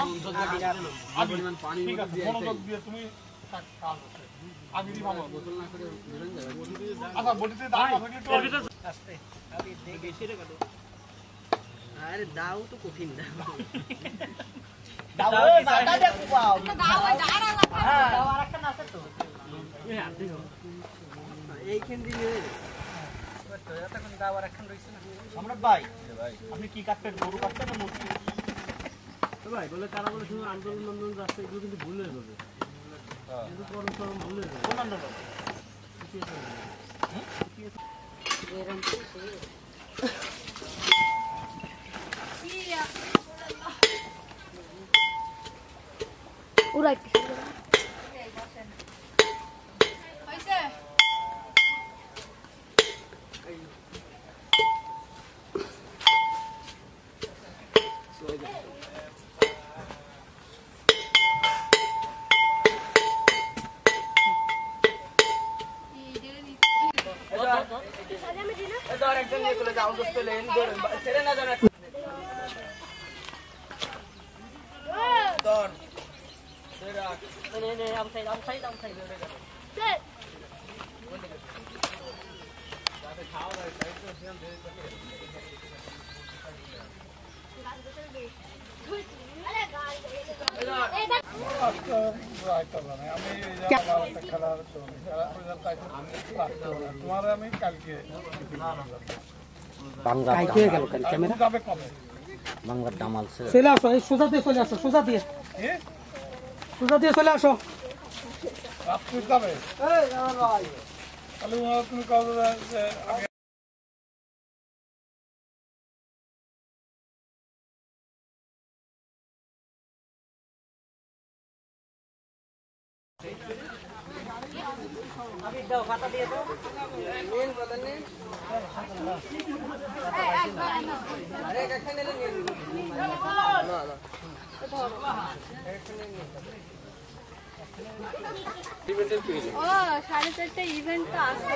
মনোযোগ দিয়ে তুমি আচ্ছা বটিতে দাও আরে দাও তো কঠিন দাও দাদা দেখো পাও দাও আর একটা আছে তো এইখান দিয়ে তো এতক্ষণ দাও আর একটা রইছে না সম্রাট ভাই আপনি কি কাটবেন গরু কাটবেন না মুরগি তো ভাই বলে তারা বলে শুধু আন্দোলন নন্দন রাস্তা এগুলো কিন্তু ভুল হয়ে যাবে কিন্তু করম করম ভুল হয়ে যাবে কোন আন্দোলন উড়াই চলে আসো এই সোজা দিয়ে চলে আসো সোজা দিয়ে চলে আসো খাতা দিয়ে দাও মেন বলেন আরে এখানে নিয়ে না না Oh, 4:30 ইভেন্ট তো আছে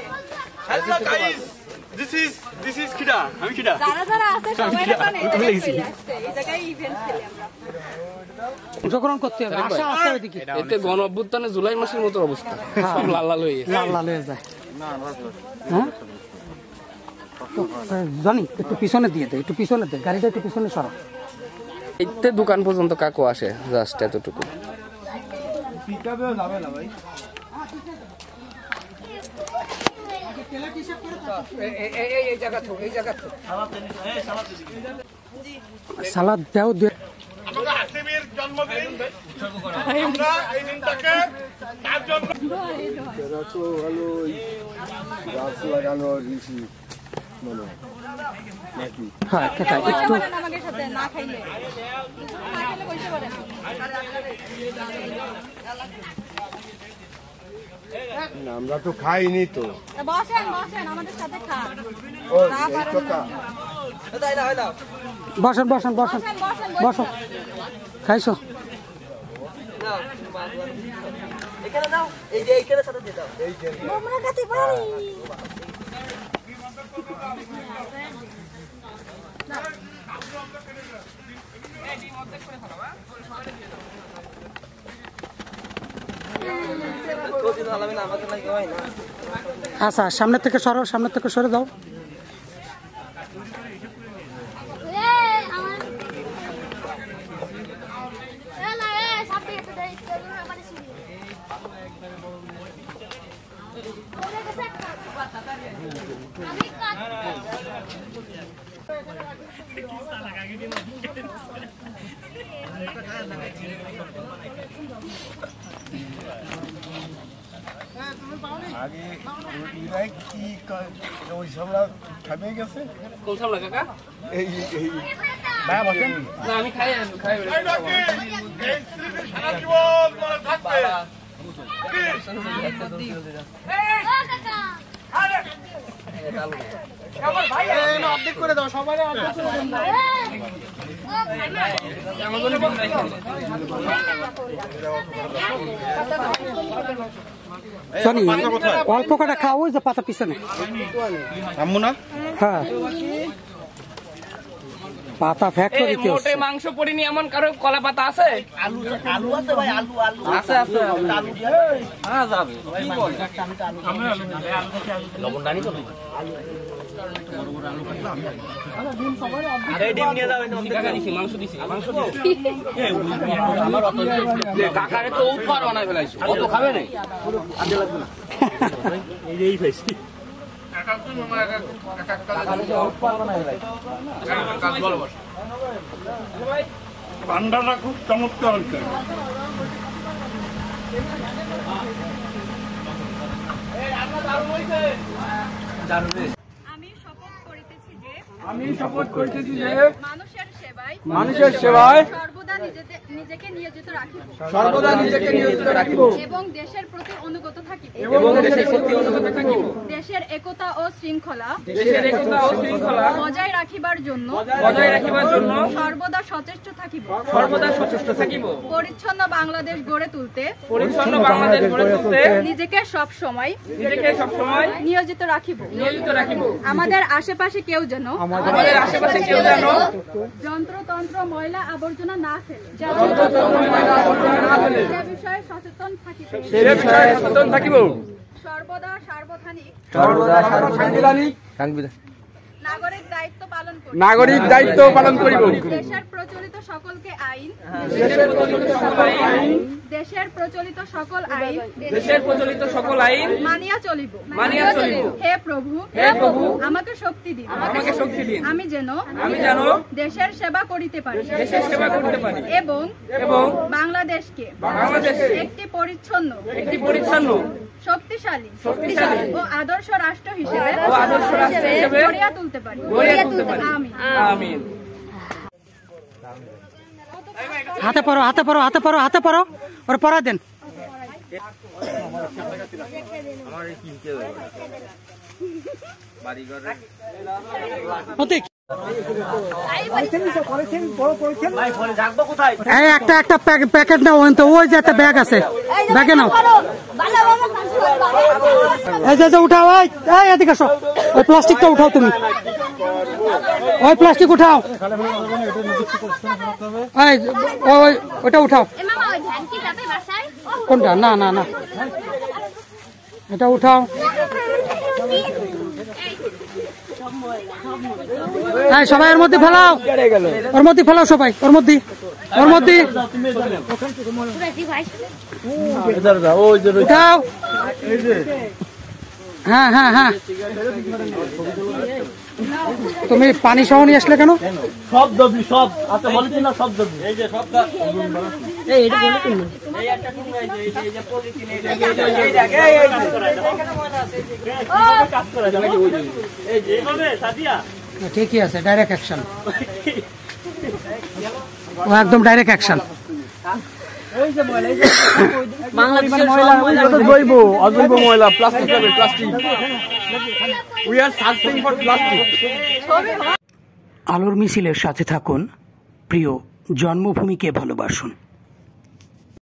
হ্যালো গাইস দিস ইজ কিডা আমি কিডা যারা আছে সবাই এখন এই জায়গায় ইভেন্ট খেলি আমরা অংশগ্রহণ করতে হবে আশা আছে ওইদিকে এতে গণ অভ্যুত্থানে জুলাই মাসের মতো অবস্থা সব লাল লাল হয়ে গেছে লাল লাল হয়ে যায় হ্যাঁ জানি একটু পিছনে দিয়ে দে একটু পিছনে দে গাড়িটা একটু পিছনে সরা এইতে দোকান পর্যন্ত কাকু আসে জাস্ট এতটুকু যাবে না ভাই এই জায়গা তো সালাদ দাও আসিমের জন্মদিন আমরা এই দিনটাকে তার জন্য গাছ লাগানো ঋষি মানে নাকি হ্যাঁ কাকা একটু আমাদের সাথে না খাইলে কইতে পারেন আমরা তো খাইনি তো বসেন আমাদের সাথে খান ও এই কথা বসেন বসো খাইছো এখানে দাও এই যে এইখানে সাথে দিয়ে দাও আমরা খেতে পারি আচ্ছা সামনে থেকে সরে দাও আগে ইরাই কি ওই সামলা খাবে গেছে কোন সামলা কাকা এই না বসেন না আমি খাই এই নাকি এই সারা জীবন মনে থাকবে অর্ধেক করে দাও সবাই অল্প কটা খাও ওই যে পাতা পিছনে আম্মু না হ্যাঁ পাতা ফ্যাক্টরি মোটে মাংস পড়িনি এমন কারো কলা পাতা আছে? আলু আছে ভাই, আলু আছে আছে আলু দিয়ে হ্যাঁ যাবে কি বল লবণ ডানি চলবে আরে ডিম নিয়ে যাও কাকা দিছি মাংস দিছি আমার অত কাকারে তো উপহার বানাই ফেলাইছো অত খাবে না আনতে লাগবে না এই পাইছি ঠান্ডাটা খুব চমৎকার হচ্ছে। আমি শপথ করিতেছি যে মানুষের সেবায় সর্বদা নিজেকে নিয়োজিত রাখিব এবং দেশের প্রতি অনুগত থাকিব দেশের একতা ও শৃঙ্খলা বজায় রাখিবার জন্য সর্বদা সচেষ্ট থাকিব পরিচ্ছন্ন বাংলাদেশ গড়ে তুলতে নিজেকে সব সময় নিয়োজিত রাখিব আমাদের আশেপাশে কেউ যেন যন্ত্রতন্ত্র ময়লা আবর্জনা না ফেলে সে বিষয়ে সচেতন থাকিব সর্বদা সার্বধানিক নাগরিক দায়িত্ব পালন করিব দেশের প্রচলিত সকল আইন মানিয়া চলিব হে প্রভু আমাকে শক্তি দিন আমি যেন দেশের সেবা করিতে পারি এবং বাংলাদেশকে একটি পরিচ্ছন্ন শক্তিশালী ও আদর্শ রাষ্ট্র হিসেবে গড়িয়া তুলতে পারি আমিন হাতে পড়ো ওর পড়া দেন প্রতীক একটা প্যাকেট নাও ওই যে একটা ব্যাগ আছে ব্যাগে নাও এই যে উঠাও এদিকে আসো ওই প্লাস্টিকটা উঠাও তুমি ওই প্লাস্টিক উঠাও ওটা উঠাও কোনটা না না না এটা উঠাও সবাই ওর মধ্যে ফেলাও সবাই ওর মধ্যে উঠাও হ্যাঁ হ্যাঁ হ্যাঁ তুমি পানি সহ নিয়ে আসলে কেন সব দবি সব আচ্ছা বলছি না সব দবি এই যে সব এটা বলে তুমি ঠিকই আছে ডাইরেক্ট অ্যাকশন ও একদম ডাইরেক্ট অ্যাকশন অজৈব ময়লা plastic we are searching for plastic আলোর মিছিলের সাথে থাকুন প্রিয় জন্মভূমিকে ভালোবাসুন।